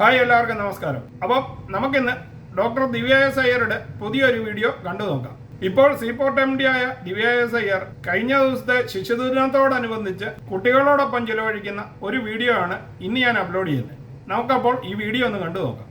Hi, എല്ലാവർക്കും നമസ്കാരം. അപ്പം നമുക്കിന്ന് ഡോക്ടർ ദിവ്യ എസ് അയ്യരുടെ പുതിയൊരു വീഡിയോ കണ്ടു നോക്കാം. ഇപ്പോൾ സീപോർട്ട് MD ആയ ദിവ്യ എസ് അയ്യർ കഴിഞ്ഞ ദിവസത്തെ ശിശുദിനത്തോടനുബന്ധിച്ച് കുട്ടികളോടൊപ്പം ചിലവഴിക്കുന്ന ഒരു വീഡിയോ ആണ് ഇന്ന് ഞാൻ അപ്ലോഡ് ചെയ്യുന്നത്. നമുക്കപ്പോൾ ഈ വീഡിയോ ഒന്ന് കണ്ടു നോക്കാം.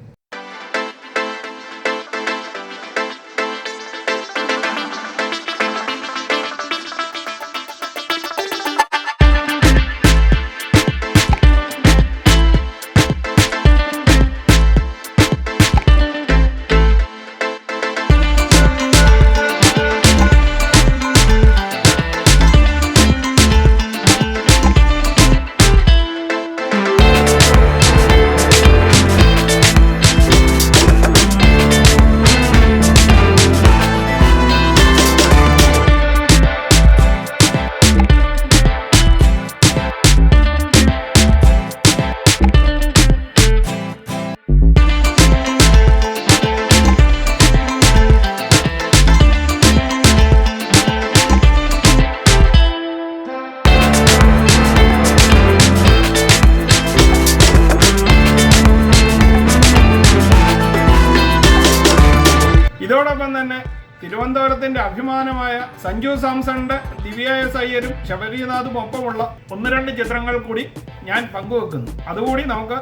ഇതോടൊപ്പം തന്നെ തിരുവനന്തപുരത്തിന്റെ അഭിമാനമായ സഞ്ജു സാംസണിന്റെ ദിവ്യ എസ് അയ്യരും ശബരിനാഥും ഒപ്പമുള്ള 1-2 ചിത്രങ്ങൾ കൂടി ഞാൻ പങ്കുവെക്കുന്നു. അതുകൂടി നമുക്ക്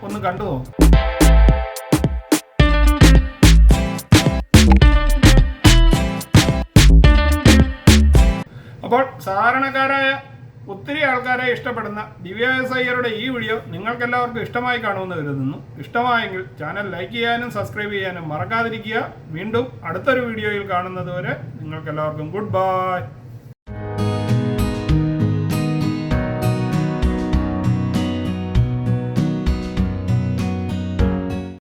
ഒന്ന് കണ്ടു നോക്കാം. അപ്പോൾ സാധാരണക്കാരായ ഒത്തിരി ആൾക്കാരെ ഇഷ്ടപ്പെടുന്ന ദിവ്യ എസ് അയ്യരുടെ ഈ വീഡിയോ നിങ്ങൾക്കെല്ലാവർക്കും ഇഷ്ടമായി കാണുമെന്ന് കരുതുന്നു. ഇഷ്ടമായെങ്കിൽ ചാനൽ ലൈക്ക് ചെയ്യാനും സബ്സ്ക്രൈബ് ചെയ്യാനും മറക്കാതിരിക്കുക. വീണ്ടും അടുത്തൊരു വീഡിയോയിൽ കാണുന്നത് വരെ നിങ്ങൾക്കെല്ലാവർക്കും ഗുഡ് ബൈ.